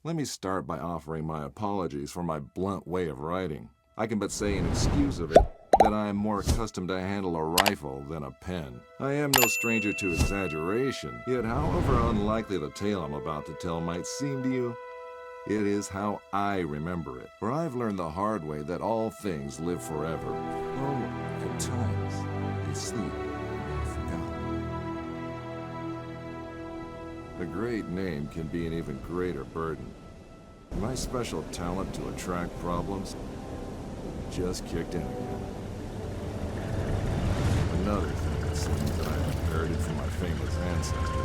Let me start by offering my apologies for my blunt way of writing. I can but say in excuse of it that I am more accustomed to handle a rifle than a pen. I am no stranger to exaggeration, yet however unlikely the tale I'm about to tell might seem to you, it is how I remember it. For I've learned the hard way that all things live forever. Oh, at times, they sleep and are forgotten. A great name can be an even greater burden. My special talent to attract problems just kicked in again. Another thing it seems that I inherited from my famous ancestor.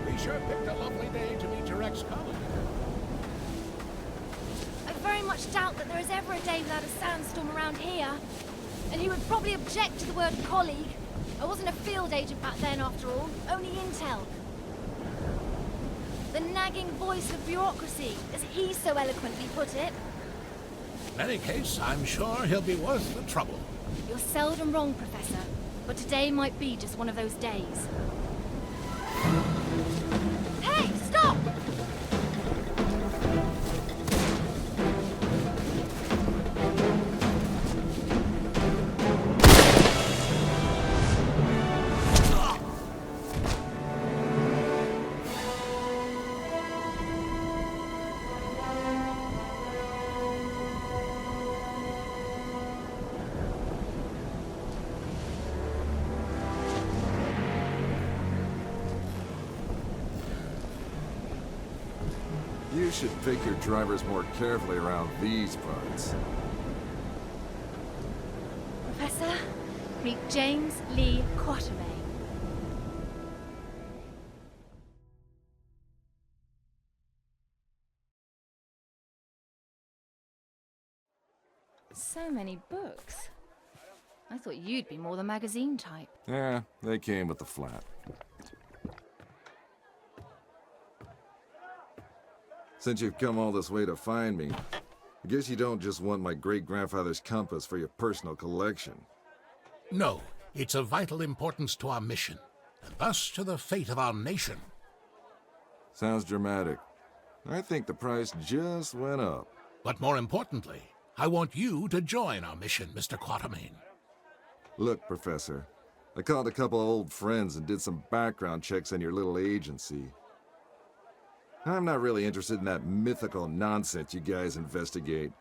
We sure picked a lovely day to meet your ex-colleague. I very much doubt that there is ever a day without a sandstorm around here. And he would probably object to the word colleague. I wasn't a field agent back then, after all. Only intel. The nagging voice of bureaucracy, as he so eloquently put it. In any case, I'm sure he'll be worth the trouble. You're seldom wrong, Professor. But today might be just one of those days. Hey, stop! You should pick your drivers more carefully around these parts. Professor, meet James Lee Quatermain. So many books. I thought you'd be more the magazine type. Yeah, they came with the flat. Since you've come all this way to find me, I guess you don't just want my great-grandfather's compass for your personal collection. No, it's of vital importance to our mission, and thus to the fate of our nation. Sounds dramatic. I think the price just went up. But more importantly, I want you to join our mission, Mr. Quatermain. Look, Professor, I called a couple of old friends and did some background checks on your little agency. I'm not really interested in that mythical nonsense you guys investigate.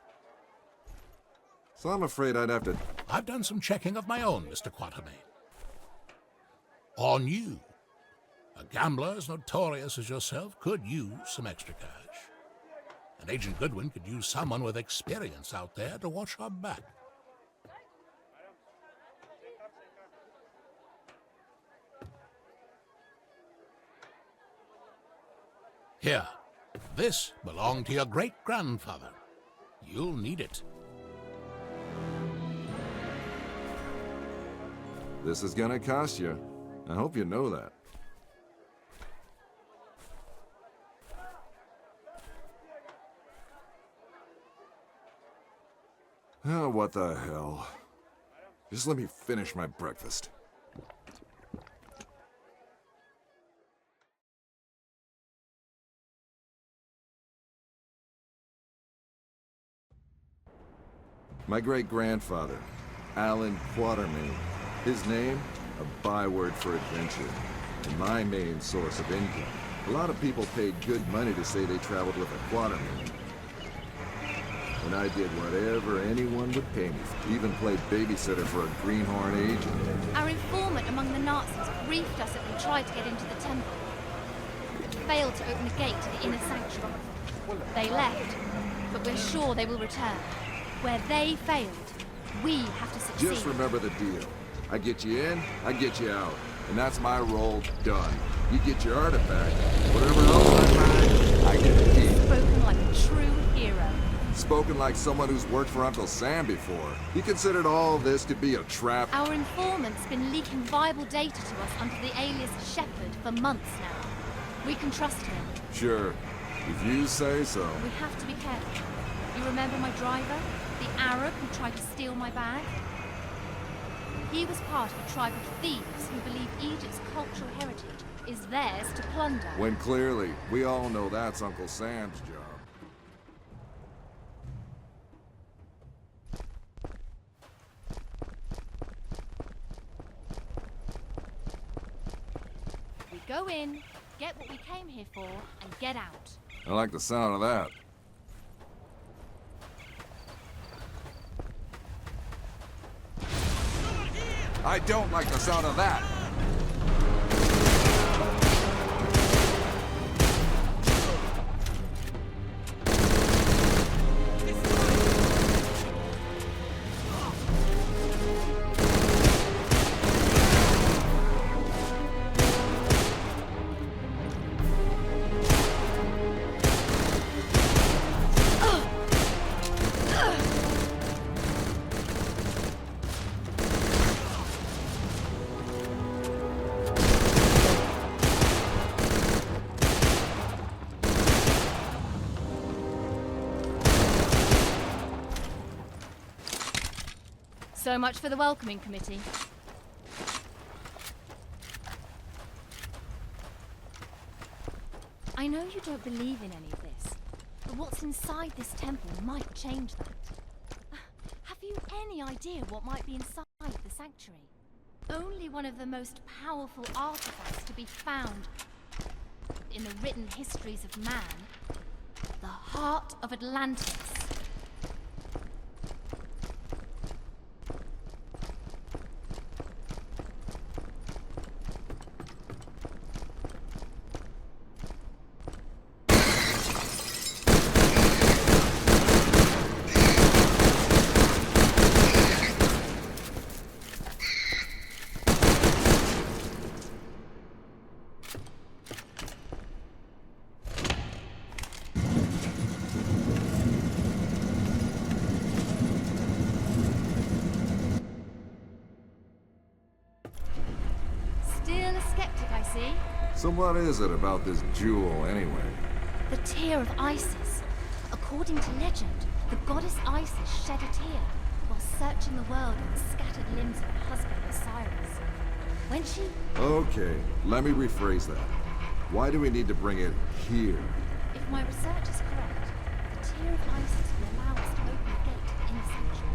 So I'm afraid I'd have to... I've done some checking of my own, Mr. Quatermain. On you. A gambler as notorious as yourself could use some extra cash. And Agent Goodwin could use someone with experience out there to watch our back. Here, this belonged to your great-grandfather. You'll need it. This is gonna cost you. I hope you know that. Oh, what the hell. Just let me finish my breakfast. My great-grandfather, Alan Quatermain. His name, a byword for adventure, and my main source of income. A lot of people paid good money to say they traveled with a Quatermain. And I did whatever anyone would pay me for. Even played babysitter for a greenhorn agent. Our informant among the Nazis briefed us that they tried to get into the temple, but failed to open the gate to the inner sanctuary. They left, but we're sure they will return. Where they failed, we have to succeed. Just remember the deal. I get you in, I get you out. And that's my role done. You get your artifact, whatever else I find, I get to keep. Spoken like a true hero. Spoken like someone who's worked for Uncle Sam before. He considered all this to be a trap. Our informant's been leaking viable data to us under the alias Shepherd for months now. We can trust him. Sure, if you say so. We have to be careful. You remember my driver? The Arab who tried to steal my bag? He was part of a tribe of thieves who believe Egypt's cultural theirs to plunder. When clearly, we all know that's Uncle Sam's job. We go in, get what we came here for, and get out. I like the sound of that. I don't like the sound of that. So much for the welcoming committee. I know you don't believe in any of this, but what's inside this temple might change that. Have you any idea what might be inside the sanctuary? Only one of the most powerful artifacts to be found in the written histories of man. The heart of Atlantis. So what is it about this jewel, anyway? The tear of Isis. According to legend, the goddess Isis shed a tear while searching the world for the scattered limbs of her husband Osiris. When she... Okay, let me rephrase that. Why do we need to bring it here? If my research is correct, the tear of Isis will allow us to open the gate to the inner sanctuary.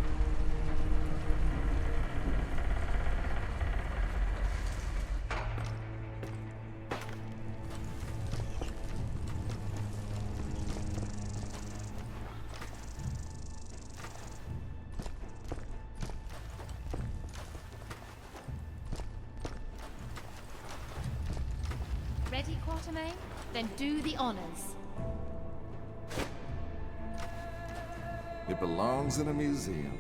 Ready, Quatermain? Then do the honors. It belongs in a museum.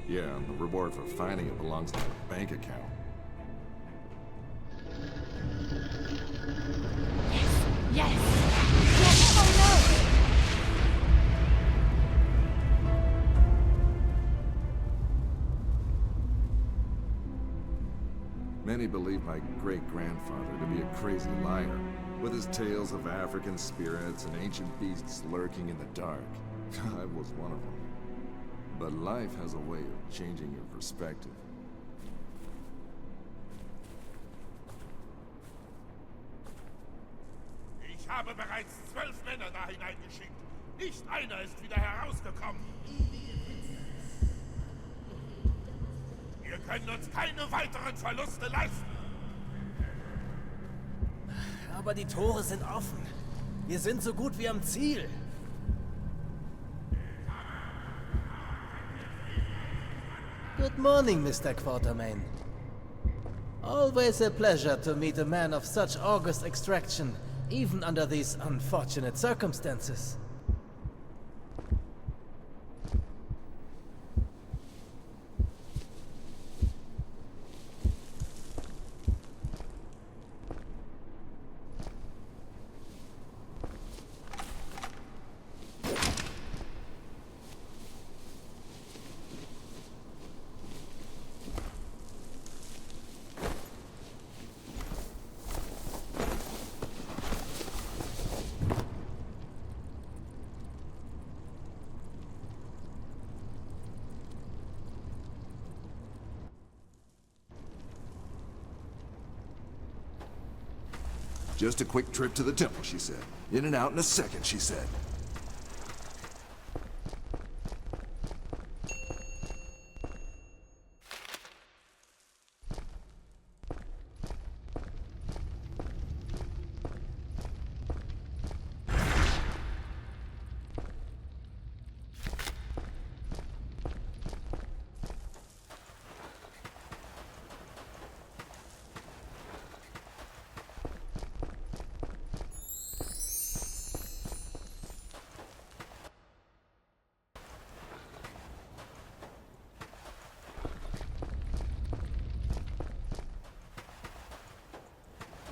Yeah, and the reward for finding it belongs in a bank account. Yes! Yes! Oh no! Many believe my great-grandfather to be a crazy liar, with his tales of African spirits and ancient beasts lurking in the dark. I was one of them. But life has a way of changing your perspective. Ich habe bereits 12 Männer da hineingeschickt. Nicht einer ist wieder herausgekommen. Wir können uns keine weiteren Verluste leisten. Aber die Tore sind offen. Wir sind so gut wie am Ziel. Good morning, Mr. Quatermain. Always a pleasure to meet a man of such august extraction, even under these unfortunate circumstances. Just a quick trip to the temple, she said. In and out in a second, she said.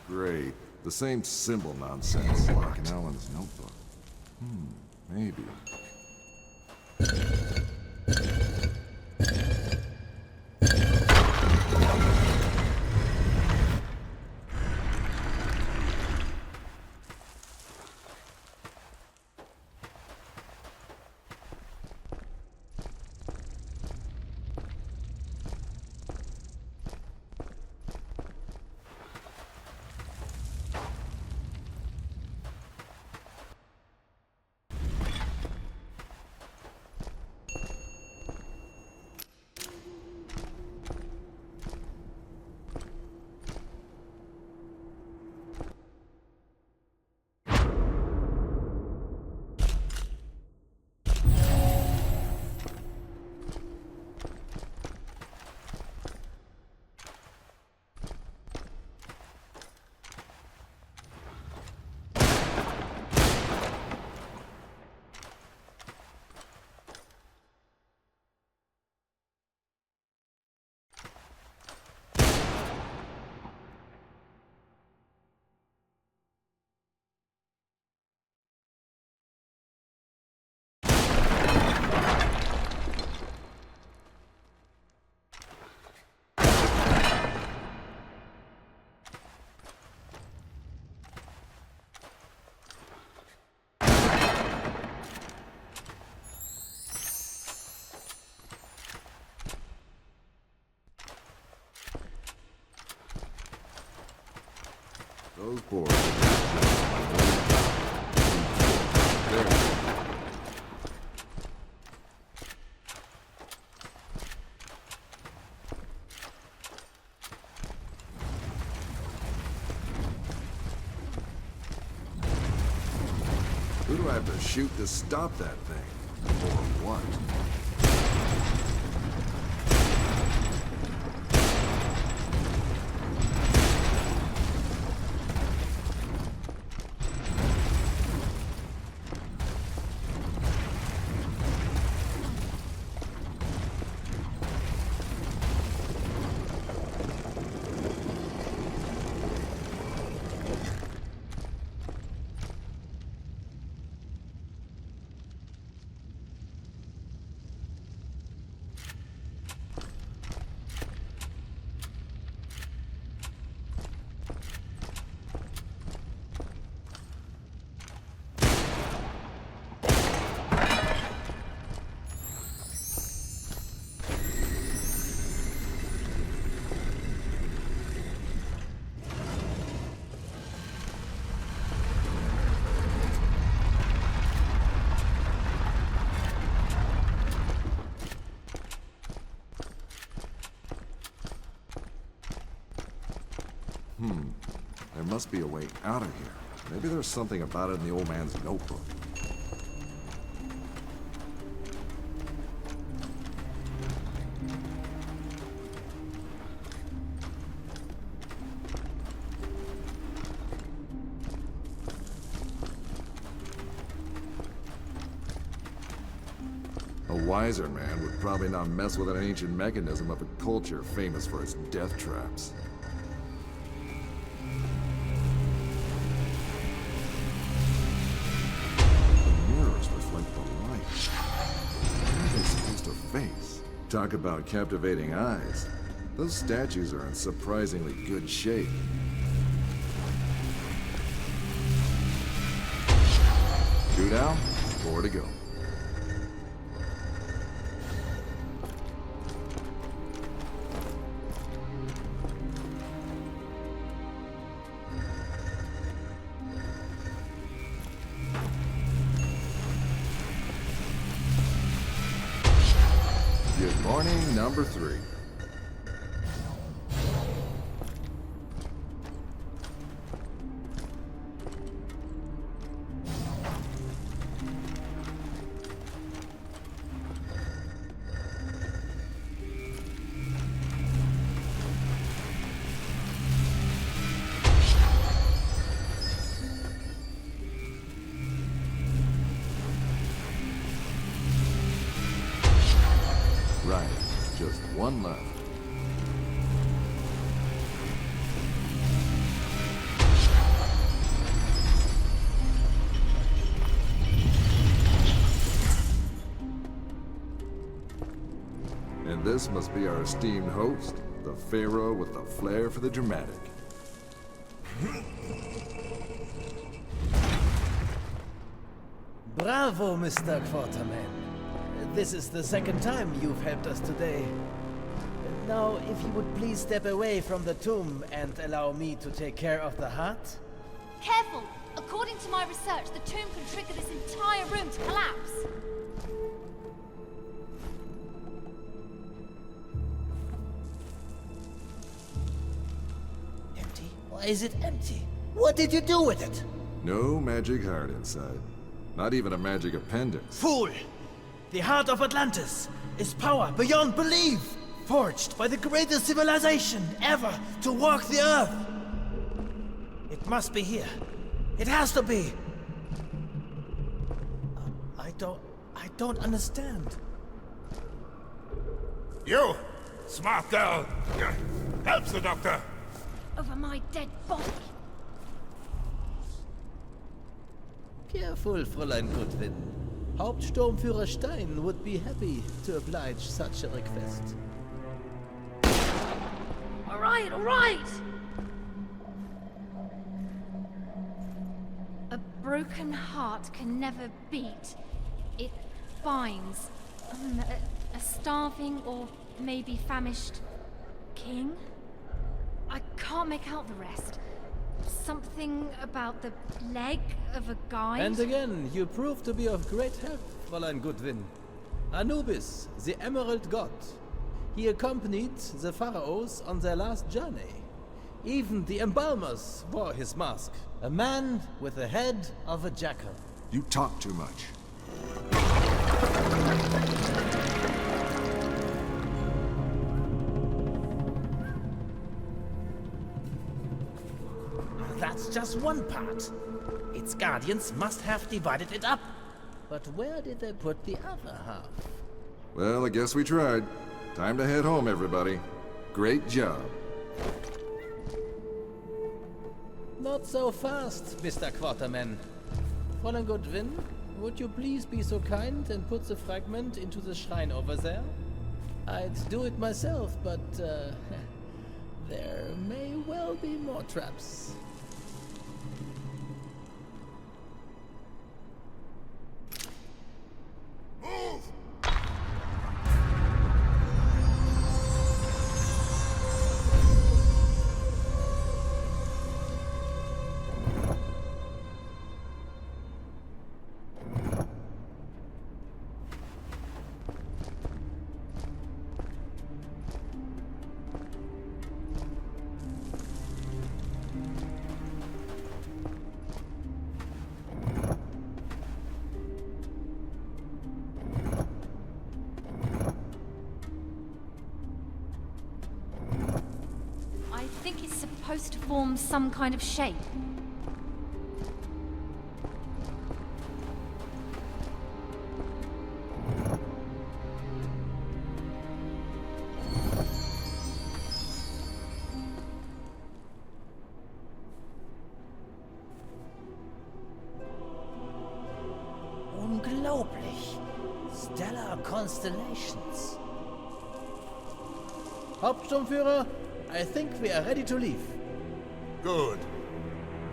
Great. The same symbol nonsense like in Alan's notebook. Maybe. Those boards. Who do I have to shoot to stop that thing? Or what? There must be a way out of here. Maybe there's something about it in the old man's notebook. A wiser man would probably not mess with an ancient mechanism of a culture famous for its death traps. Talk about captivating eyes. Those statues are in surprisingly good shape. Two down, 4 to go. Morning number 3. Right, just one left. And this must be our esteemed host, the Pharaoh with the flair for the dramatic. Bravo, Mr. Quarterman. This is the second time you've helped us today. Now, if you would please step away from the tomb and allow me to take care of the heart. Careful! According to my research, the tomb can trigger this entire room to collapse. Empty? Why is it empty? What did you do with it? No magic heart inside. Not even a magic appendix. Fool! The heart of Atlantis is power beyond belief, forged by the greatest civilization ever to walk the earth. It must be here. It has to be. I don't understand. You, smart girl. Help the doctor. Over my dead body. Careful, Fräulein Goodwin. Hauptsturmführer Stein would be happy to oblige such a request. All right, all right! A broken heart can never beat. It binds. A starving or maybe famished king? I can't make out the rest. Something about the leg of a guide? And again, you prove to be of great help, Fräulein Goodwin. Anubis, the Emerald God. He accompanied the pharaohs on their last journey. Even the embalmers wore his mask. A man with the head of a jackal. You talk too much. That's just one part. Its guardians must have divided it up. But where did they put the other half? Well, I guess we tried. Time to head home, everybody. Great job. Not so fast, Mr. Quarterman. Fräulein Goodwin, would you please be so kind and put the fragment into the shrine over there? I'd do it myself, but there may well be more traps. Move! I think it's supposed to form some kind of shape. Unglaublich. Stellar constellations. Hauptsturmführer, I think we are ready to leave. Good.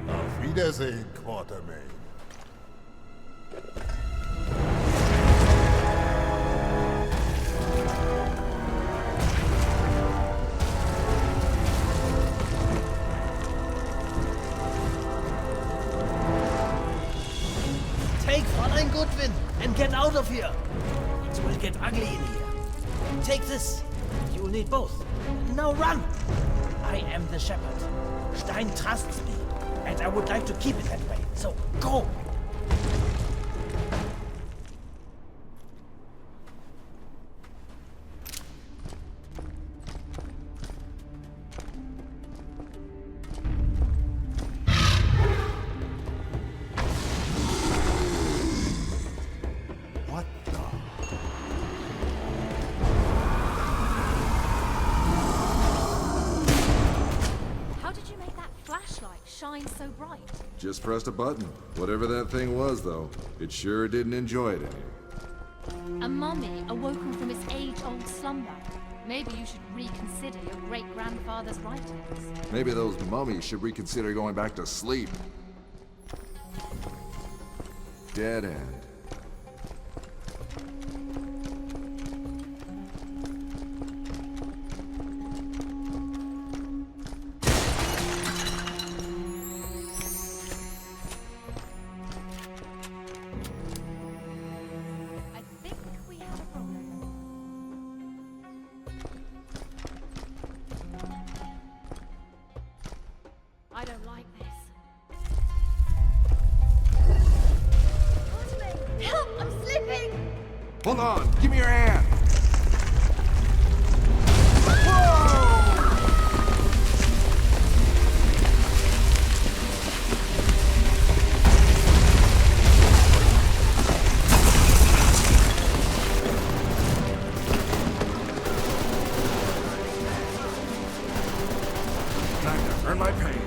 Auf Wiedersehen, Quartermain. Take Fräulein Goodwin and get out of here. It will get ugly in here. Take this. You'll need both. Now run! I am the shepherd. Stein trusts me, and I would like to keep it that way. So, go! What the? How did you make that flashlight shine so bright? Just pressed a button. Whatever that thing was, though, it sure didn't enjoy it any. A mummy awoken from its age-old slumber. Maybe you should reconsider your great-grandfather's writings. Maybe those mummies should reconsider going back to sleep. Dead end. I think we have a problem. I don't like this. Help! I'm slipping! Hold on! Give me your hand! Time to earn my pay.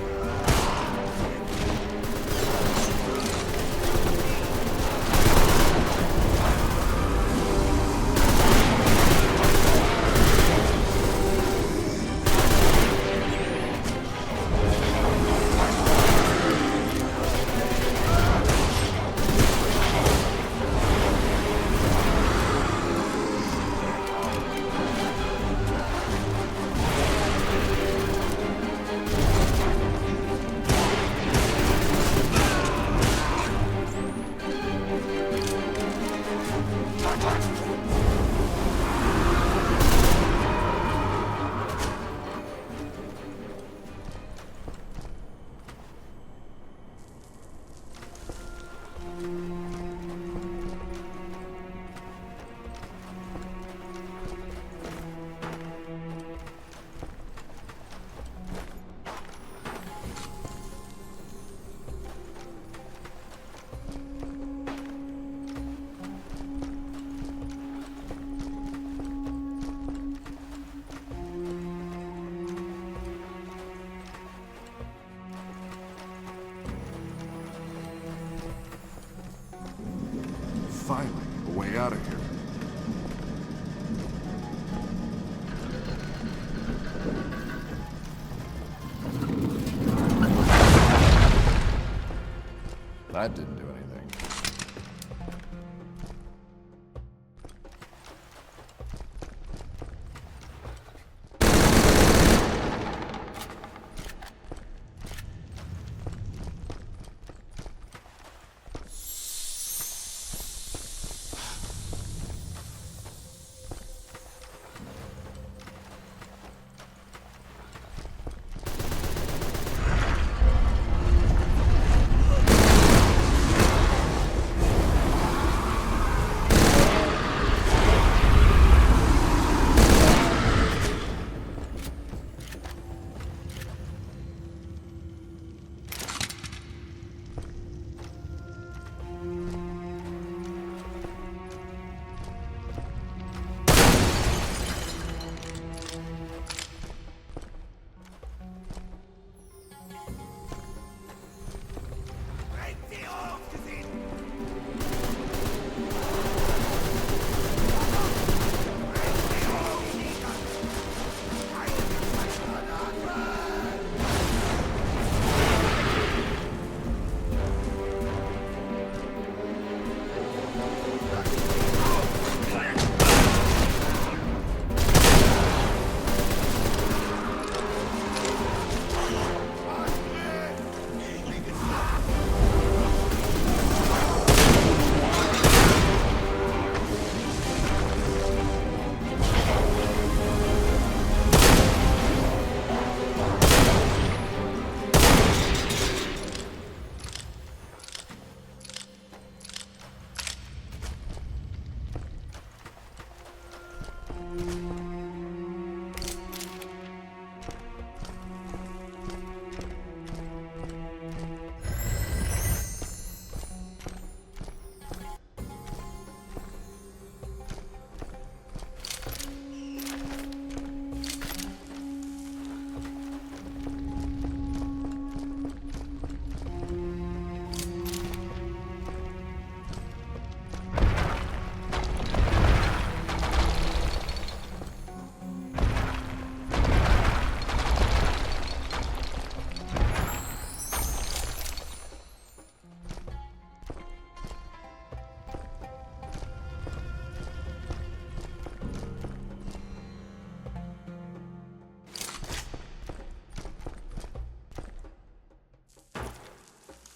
Finally, a way out of here. That didn't do anything.